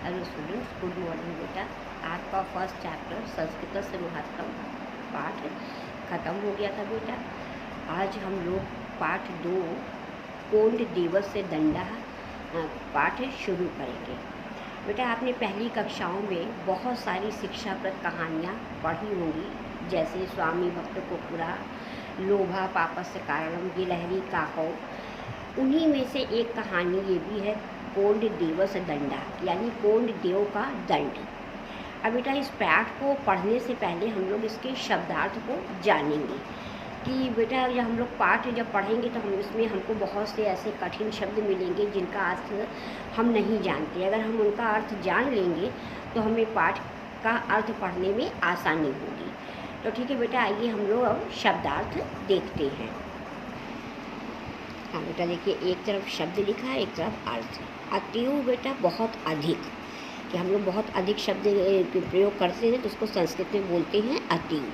Hello students, good morning बेटा। आपका first chapter Sanskrit से महत्तम पाठ ख़त्म हो गया था बेटा। आज हम लोग पाठ 2 कोंड दिवस से दंडा पाठ शुरू करेंगे। बेटा आपने पहली कक्षाओं में बहुत सारी शिक्षाप्रद कहानियाँ पढ़ी होंगी, जैसे स्वामी भक्त कोकुरा, लोभा पापस्य कारणम, गिलहरी काको। उन्हीं में से एक कहानी ये भी है कोंड दिवस दंडा, यानी कोंड देव का दंड। अब बेटा इस पाठ को पढ़ने से पहले हम लोग इसके शब्दार्थ को जानेंगे कि बेटा जब हम लोग पाठ जब पढ़ेंगे तो हम इसमें हमको बहुत से ऐसे कठिन शब्द मिलेंगे जिनका अर्थ हम नहीं जानते। अगर हम उनका अर्थ जान लेंगे तो हमें पाठ का अर्थ पढ़ने में आसानी होगी। तो ठीक है बेटा, आइए हम लोग अब शब्दार्थ देखते हैं। हाँ बेटा देखिए, एक तरफ शब्द लिखा है, एक तरफ अर्थ। अतीव बेटा बहुत अधिक, कि हम लोग बहुत अधिक शब्द प्रयोग करते हैं तो उसको संस्कृत में बोलते हैं अतीव।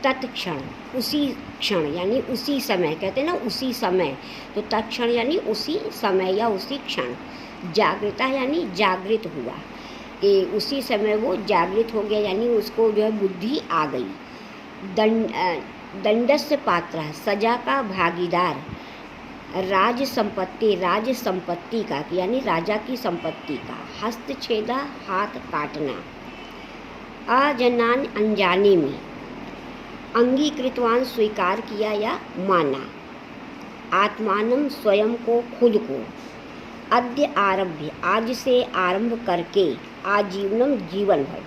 तत्क्षण उसी क्षण यानी उसी समय, कहते हैं ना उसी समय, तो तत्क्षण यानी उसी समय या उसी क्षण। जागृता यानी जागृत हुआ, कि उसी समय वो जागृत हो गया, यानी उसको जो है बुद्धि आ गई। दंडस्य पात्र सजा का भागीदार। राज संपत्ति का यानी राजा की संपत्ति का। हस्तछेदा हाथ काटना। अजनान अनजाने में। अंगीकृतवान स्वीकार किया या माना। आत्मानम स्वयं को खुद को। अद्य आरभ्य आज से आरंभ करके। आजीवनम जीवन भर।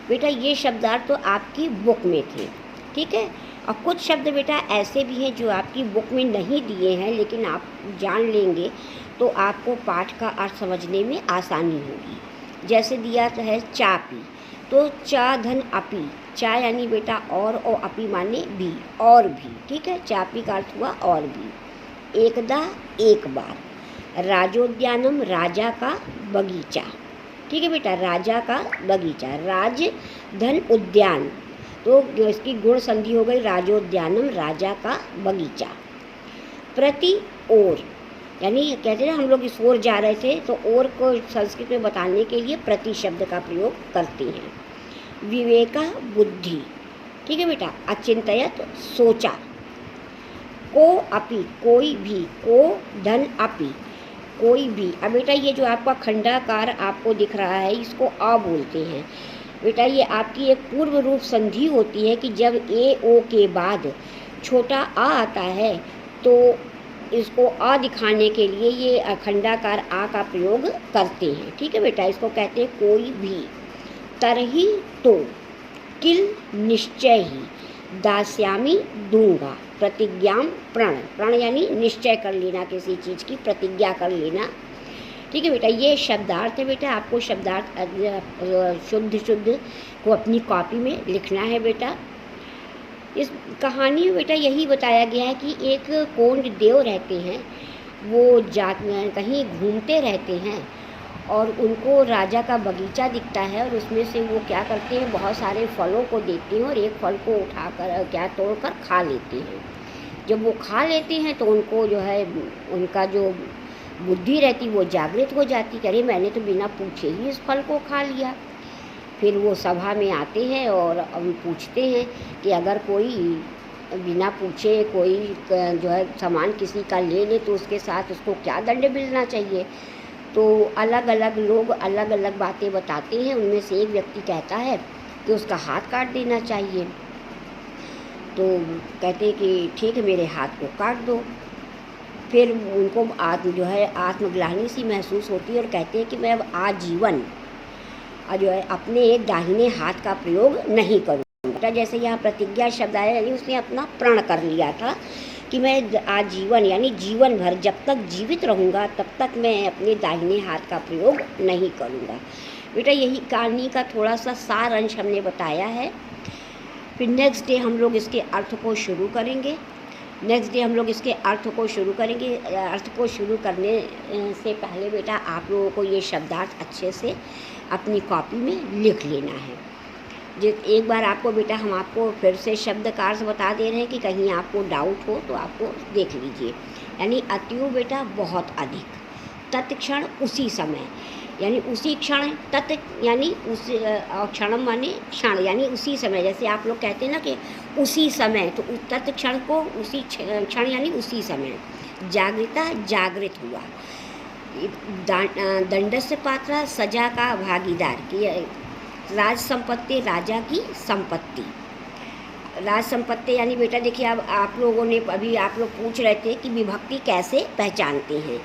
बेटा ये शब्दार्थ तो आपकी बुक में थे, ठीक है। और कुछ शब्द बेटा ऐसे भी हैं जो आपकी बुक में नहीं दिए हैं, लेकिन आप जान लेंगे तो आपको पाठ का अर्थ समझने में आसानी होगी। जैसे दिया है चापी, तो चा धन अपी। चा यानी बेटा और अपी माने भी, और भी, ठीक है। चापी का अर्थ हुआ और भी। एकदा एक बार। राजोद्यानम राजा का बगीचा, ठीक है बेटा, राजा का बगीचा। राज धन उद्यान, तो इसकी गुण संधि हो गई राजोद्यानम राजा का बगीचा। प्रति ओर, यानी कहते हैं हम लोग इस ओर जा रहे थे तो ओर को संस्कृत में बताने के लिए प्रति शब्द का प्रयोग करते हैं। विवेका बुद्धि, ठीक है बेटा। अचिंतयत सोचा। को अपि कोई भी। को धन अपि कोई भी। अब बेटा ये जो आपका खंडाकार आपको दिख रहा है इसको अ बोलते हैं बेटा। ये आपकी एक पूर्व रूप संधि होती है कि जब ए ओ के बाद छोटा आ आता है तो इसको अ दिखाने के लिए ये अखंडाकार आ का प्रयोग करते हैं, ठीक है बेटा। इसको कहते हैं कोई भी। तरही तो। किल निश्चय ही। दास्यामी दूंगा। प्रतिज्ञाम प्रण। प्रण यानी निश्चय कर लेना, किसी चीज़ की प्रतिज्ञा कर लेना, ठीक है बेटा। ये शब्दार्थ है बेटा, आपको शब्दार्थ शुद्ध को अपनी कॉपी में लिखना है बेटा। इस कहानी में बेटा यही बताया गया है कि एक कोंड देव रहते हैं, वो कहीं घूमते रहते हैं और उनको राजा का बगीचा दिखता है और उसमें से वो क्या करते हैं, बहुत सारे फलों को देखते हैं और एक फल को उठाकर तोड़कर खा लेते हैं। जब वो खा लेते हैं तो उनको जो है उनका जो बुद्धि रहती वो जागृत हो जाती, अरे मैंने तो बिना पूछे ही इस फल को खा लिया। फिर वो सभा में आते हैं और पूछते हैं कि अगर कोई बिना पूछे कोई जो है सामान किसी का ले ले तो उसके साथ उसको क्या दंड मिलना चाहिए। तो अलग अलग लोग अलग अलग बातें बताते हैं। उनमें से एक व्यक्ति कहता है कि उसका हाथ काट देना चाहिए। तो कहते हैं कि ठीक है मेरे हाथ को काट दो। फिर उनको जो है आत्मग्लानि सी महसूस होती है और कहते हैं कि मैं अब आजीवन जो है अपने दाहिने हाथ का प्रयोग नहीं करूँगा। जैसे यहाँ प्रतिज्ञा शब्द आया, यानी उसने अपना प्रण कर लिया था कि मैं आजीवन यानी जीवन भर जब तक जीवित रहूँगा तब तक मैं अपने दाहिने हाथ का प्रयोग नहीं करूँगा। बेटा यही कहानी का थोड़ा सा सार अंश हमने बताया है। फिर नेक्स्ट डे हम लोग इसके अर्थ को शुरू करेंगे। अर्थ को शुरू करने से पहले बेटा आप लोगों को ये शब्दार्थ अच्छे से अपनी कॉपी में लिख लेना है। एक बार आपको बेटा हम आपको फिर से शब्द का अर्थ बता दे रहे हैं कि कहीं आपको डाउट हो तो आपको देख लीजिए। यानी अतीव बेटा बहुत अधिक। तत्क्षण उसी समय, यानी उसी क्षण, तत् यानी उस, क्षण माने क्षण यानी उसी समय। जैसे आप लोग कहते हैं ना कि उसी समय, तो तत्क्षण को उसी क्षण यानी उसी समय। जागृता जागृत हुआ। दंडस्य पात्रा सजा का भागीदार, कि राज संपत्ति राजा की संपत्ति। राज संपत्ति यानी बेटा देखिए, अब आप लोगों ने अभी आप लोग पूछ रहे थे कि विभक्ति कैसे पहचानते हैं।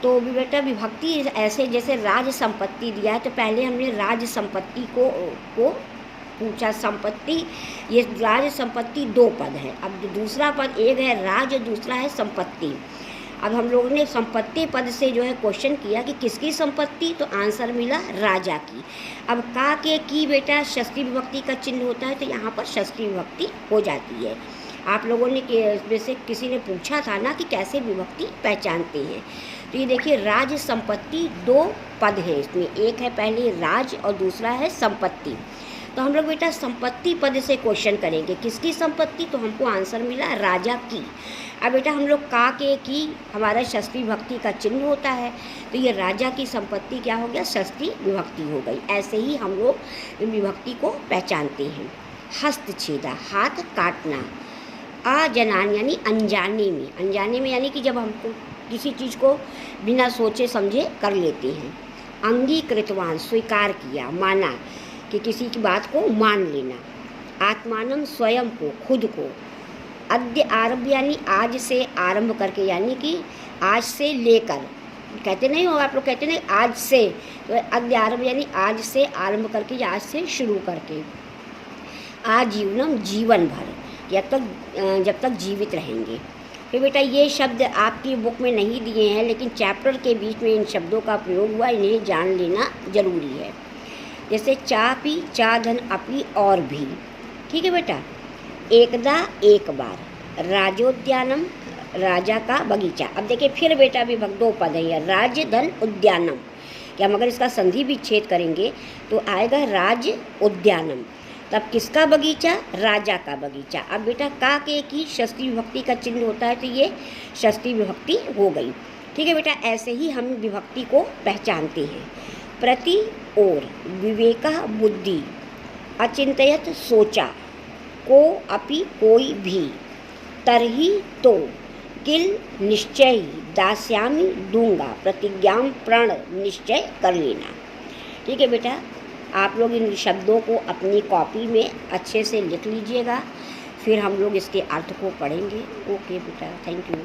तो बेटा विभक्ति ऐसे, जैसे राज संपत्ति दिया है तो पहले हमने राज संपत्ति को पूछा। संपत्ति, ये राज संपत्ति 2 पद है। अब दूसरा पद, एक है राज, दूसरा है संपत्ति। अब हम लोगों ने संपत्ति पद से जो है क्वेश्चन किया कि किसकी संपत्ति, तो आंसर मिला राजा की। अब का के की बेटा षष्ठी विभक्ति का चिन्ह होता है, तो यहाँ पर षष्ठी विभक्ति हो जाती है। आप लोगों ने वैसे किसी ने पूछा था ना कि कैसे विभक्ति पहचानते हैं, तो ये देखिए राज संपत्ति 2 पद है इसमें, एक है पहले राज और दूसरा है संपत्ति। तो हम लोग बेटा संपत्ति पद से क्वेश्चन करेंगे, किसकी संपत्ति, तो हमको आंसर मिला राजा की। अब बेटा हम लोग का के की हमारा षष्ठी विभक्ति का चिन्ह होता है, तो ये राजा की संपत्ति क्या हो गया, षष्ठी विभक्ति हो गई। ऐसे ही हम लोग विभक्ति को पहचानते हैं। हस्तछेदा, हाथ काटना। अजनान यानी अनजाने में, अनजाने में यानी कि जब हमको किसी चीज़ को बिना सोचे समझे कर लेते हैं। अंगीकृतवान, स्वीकार किया, माना, कि किसी की बात को मान लेना। आत्मानम, स्वयं को, खुद को। अद्य आरभ यानी आज से आरंभ करके, यानी कि आज से लेकर, कहते नहीं हो आप लोग, कहते नहीं आज से, तो अद्य आरभ यानी आज से आरंभ करके या आज से शुरू करके। आजीवनम, जीवन भर, जब तक जीवित रहेंगे। फिर बेटा ये शब्द आपकी बुक में नहीं दिए हैं, लेकिन चैप्टर के बीच में इन शब्दों का प्रयोग हुआ, इन्हें जान लेना जरूरी है। जैसे चापी, चाधन, अपी, और भी। ठीक है बेटा। एकदा, एक बार। राजोद्यानम, राजा का बगीचा। अब देखिए फिर बेटा विभक्त 2 पद है, राज धन उद्यानम। कि हम अगर इसका संधि विच्छेद करेंगे तो आएगा राज उद्यानम। तब किसका बगीचा, राजा का बगीचा। अब बेटा का के की षष्ठी विभक्ति का चिन्ह होता है, तो ये षष्ठी विभक्ति हो गई। ठीक है बेटा, ऐसे ही हम विभक्ति को पहचानते हैं। प्रति, और। विवेका, बुद्धि। अचिंतयत, सोचा। को, अपि, कोई भी। तरही, तो। किल, निश्चय। दास्यामि, दूंगा। प्रतिज्ञाम, प्रण, निश्चय कर लेना। ठीक है बेटा, आप लोग इन शब्दों को अपनी कॉपी में अच्छे से लिख लीजिएगा, फिर हम लोग इसके अर्थ को पढ़ेंगे। ओके बेटा, थैंक यू।